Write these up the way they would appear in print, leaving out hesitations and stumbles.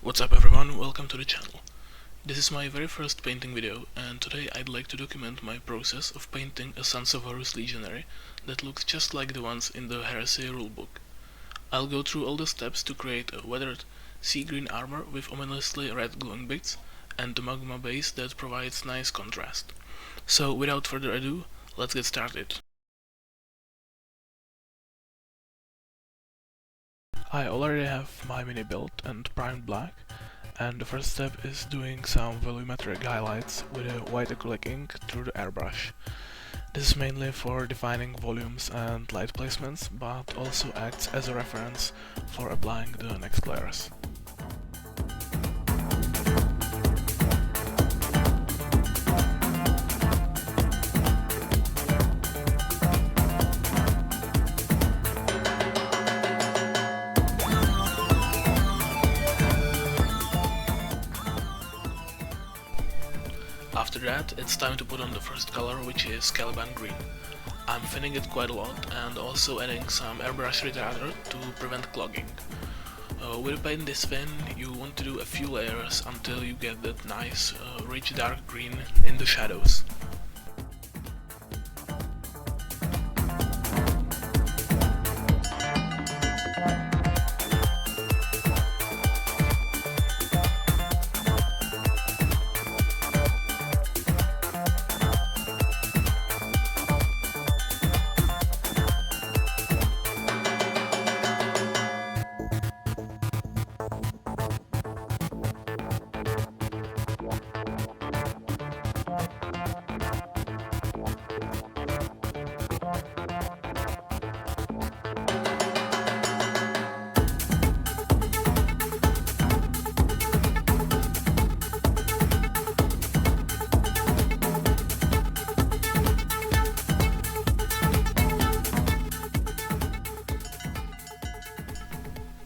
What's up everyone, welcome to the channel. This is my very first painting video, and today I'd like to document my process of painting a Sons of Horus legionary that looks just like the ones in the Heresy rulebook. I'll go through all the steps to create a weathered sea green armor with ominously red glowing bits and a magma base that provides nice contrast. So without further ado, let's get started. I already have my mini built and primed black, and the first step is doing some volumetric highlights with a white acrylic ink through the airbrush. This is mainly for defining volumes and light placements, but also acts as a reference for applying the next layers. After that, it's time to put on the first color, which is Caliban green. I'm thinning it quite a lot and also adding some airbrush retarder to prevent clogging. With a paint this thin, you want to do a few layers until you get that nice rich dark green in the shadows.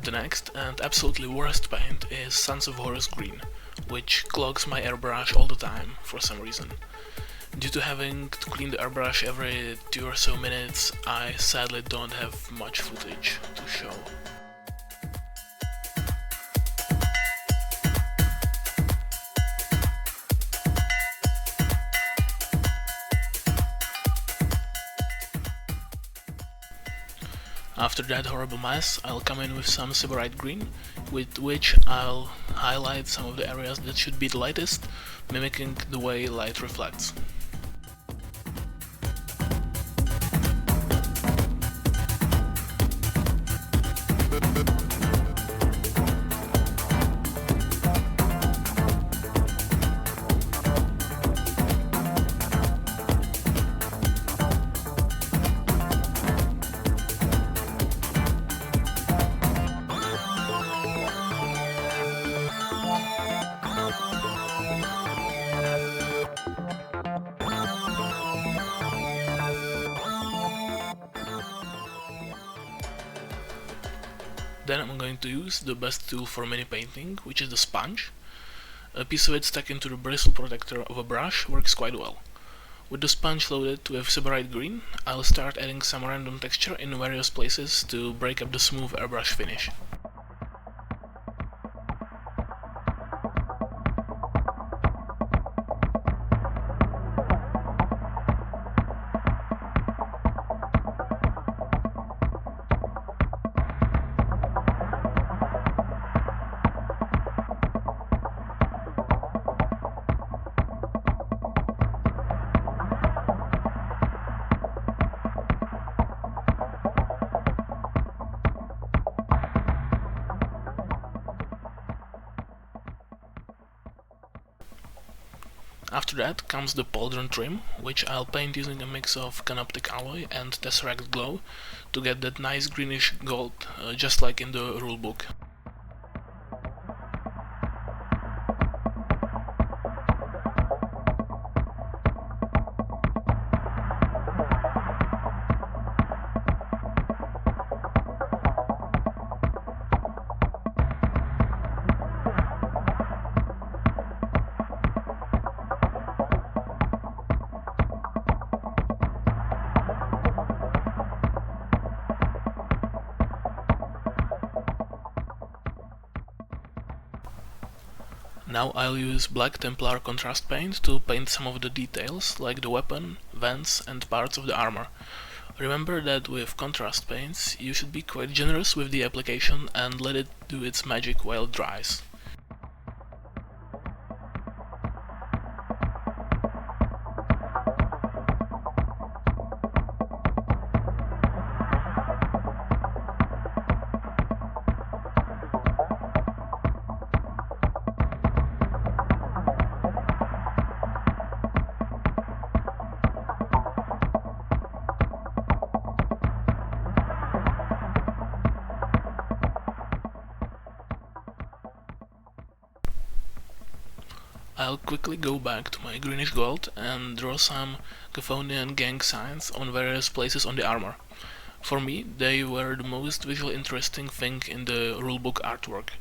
The next and absolutely worst paint is Sons of Horus green, which clogs my airbrush all the time for some reason. Due to having to clean the airbrush every 2 or so minutes, I sadly don't have much footage to show. After that horrible mess, I'll come in with some Sybarite green, with which I'll highlight some of the areas that should be the lightest, mimicking the way light reflects. Then I'm going to use the best tool for mini painting, which is the sponge. A piece of it stuck into the bristle protector of a brush works quite well. With the sponge loaded with Sybarite green, I'll start adding some random texture in various places to break up the smooth airbrush finish. After that comes the pauldron trim, which I'll paint using a mix of canoptic alloy and tesseract glow to get that nice greenish gold, just like in the rulebook. Now I'll use Black Templar contrast paint to paint some of the details, like the weapon, vents and parts of the armor. Remember that with contrast paints, you should be quite generous with the application and let it do its magic while it dries. I'll quickly go back to my greenish gold and draw some Chthonian gang signs on various places on the armor. For me, they were the most visually interesting thing in the rulebook artwork.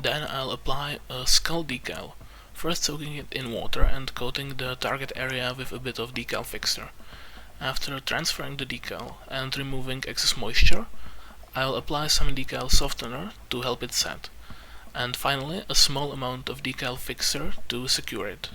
Then I'll apply a skull decal, first soaking it in water and coating the target area with a bit of decal fixer. After transferring the decal and removing excess moisture, I'll apply some decal softener to help it set, and finally a small amount of decal fixer to secure it.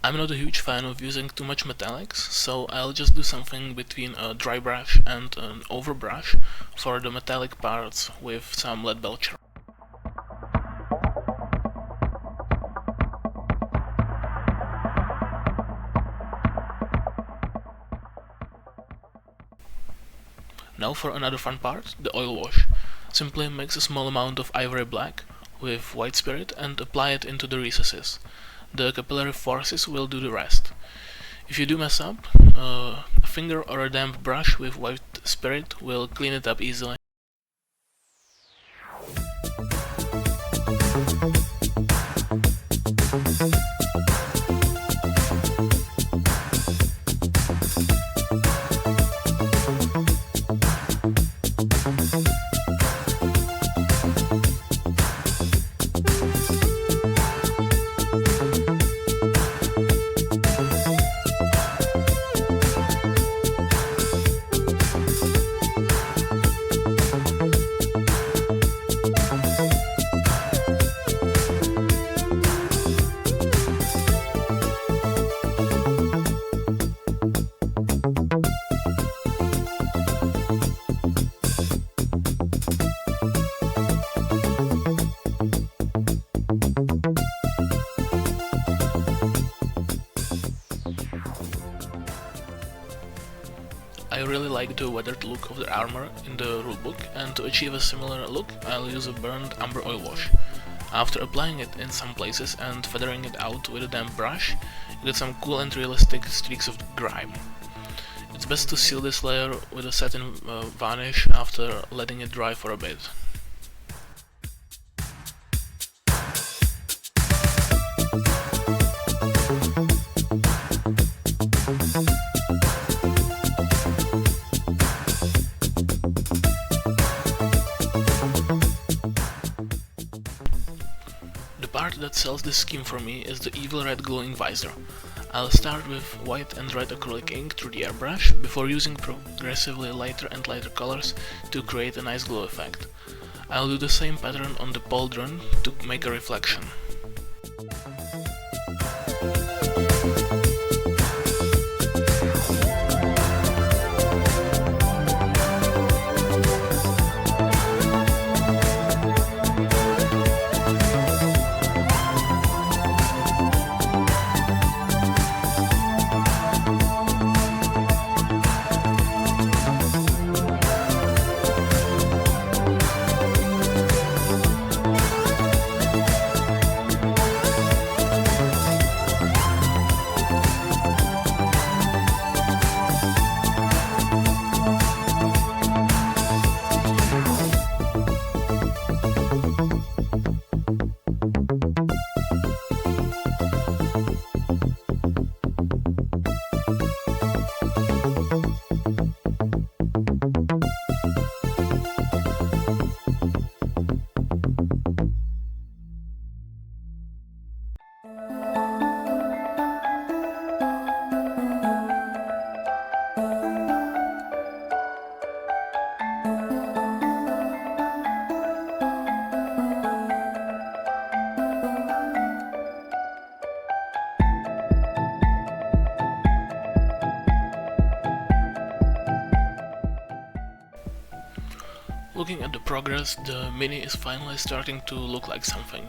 I'm not a huge fan of using too much metallics, so I'll just do something between a dry brush and an overbrush for the metallic parts with some lead belcher. Now for another fun part, the oil wash. Simply mix a small amount of ivory black with white spirit and apply it into the recesses. The capillary forces will do the rest. If you do mess up, a finger or a damp brush with white spirit will clean it up easily. I really like the weathered look of the armor in the rulebook, and to achieve a similar look I'll use a burned umber oil wash. After applying it in some places and feathering it out with a damp brush, you get some cool and realistic streaks of grime. It's best to seal this layer with a satin varnish after letting it dry for a bit. The part that sells this scheme for me is the evil red glowing visor. I'll start with white and red acrylic ink through the airbrush before using progressively lighter and lighter colors to create a nice glow effect. I'll do the same pattern on the pauldron to make a reflection. Looking at the progress, the Mini is finally starting to look like something.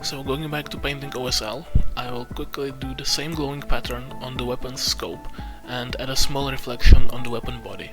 So going back to painting OSL, I will quickly do the same glowing pattern on the weapon's scope and add a small reflection on the weapon body.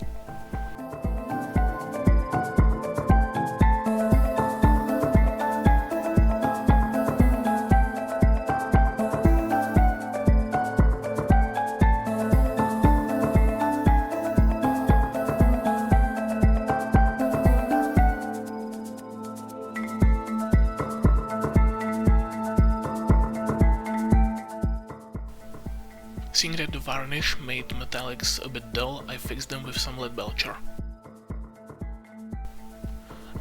Seeing that the varnish made metallics a bit dull, I fixed them with some lead belcher.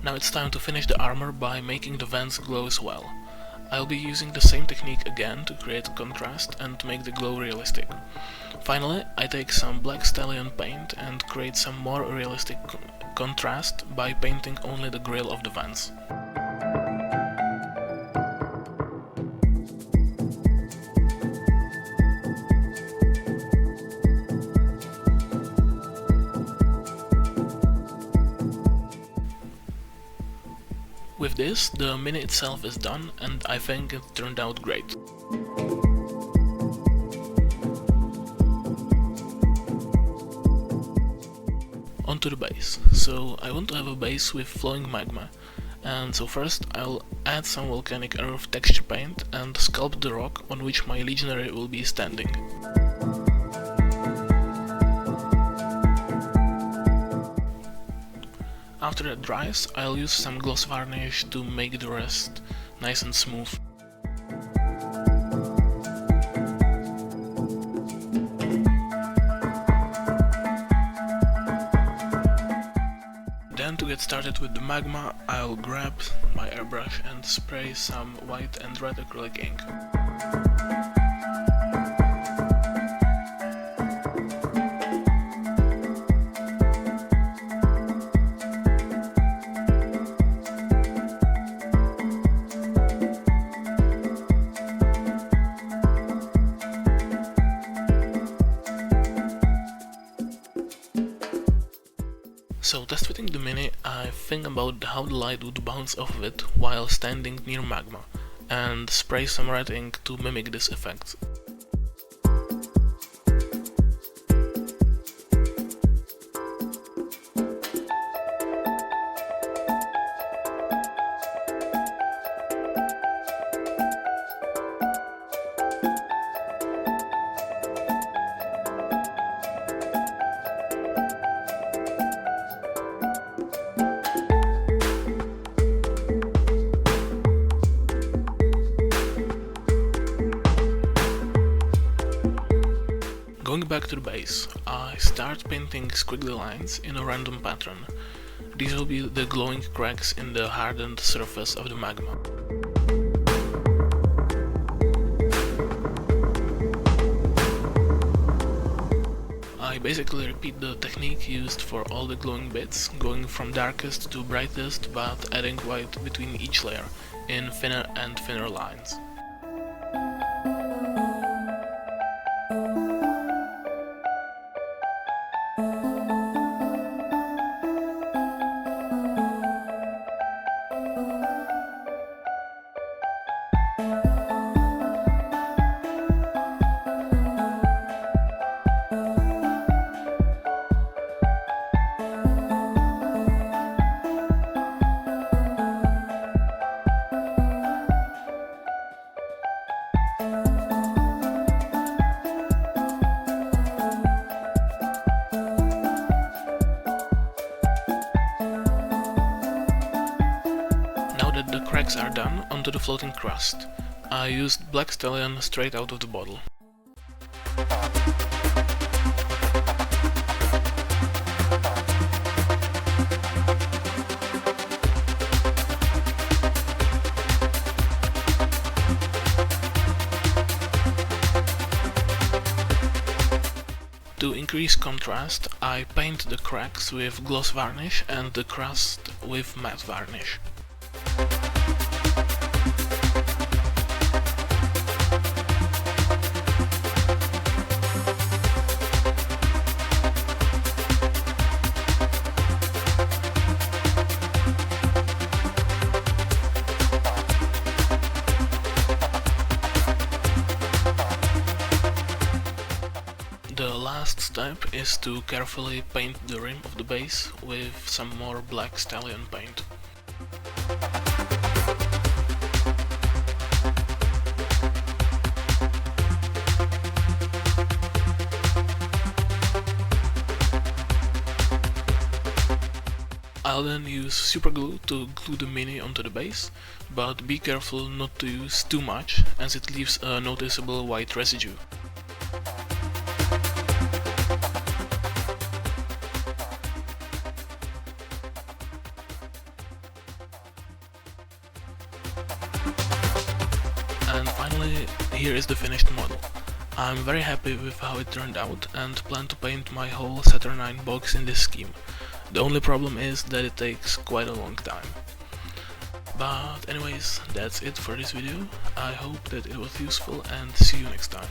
Now it's time to finish the armor by making the vents glow as well. I'll be using the same technique again to create contrast and make the glow realistic. Finally, I take some black stallion paint and create some more realistic contrast by painting only the grill of the vents. With this, the Mini itself is done, and I think it turned out great. Onto the base. So I want to have a base with flowing magma, and so first I'll add some volcanic earth texture paint and sculpt the rock on which my legionary will be standing. After it dries, I'll use some gloss varnish to make the rest nice and smooth. Then to get started with the magma, I'll grab my airbrush and spray some white and red acrylic ink. So test fitting the Mini, I think about how the light would bounce off of it while standing near magma, and spray some red ink to mimic this effect. Going back to the base, I start painting squiggly lines in a random pattern. These will be the glowing cracks in the hardened surface of the magma. I basically repeat the technique used for all the glowing bits, going from darkest to brightest, but adding white between each layer, in thinner and thinner lines. Cracks are done, onto the floating crust. I used Black Stallion straight out of the bottle. increase contrast, I paint the cracks with gloss varnish and the crust with matte varnish. The last step is to carefully paint the rim of the base with some more black stallion paint. I'll then use super glue to glue the mini onto the base, but be careful not to use too much, as it leaves a noticeable white residue. And finally, here is the finished model. I'm very happy with how it turned out and plan to paint my whole Ethernight box in this scheme. The only problem is that it takes quite a long time. But anyways, that's it for this video. I hope that it was useful and see you next time.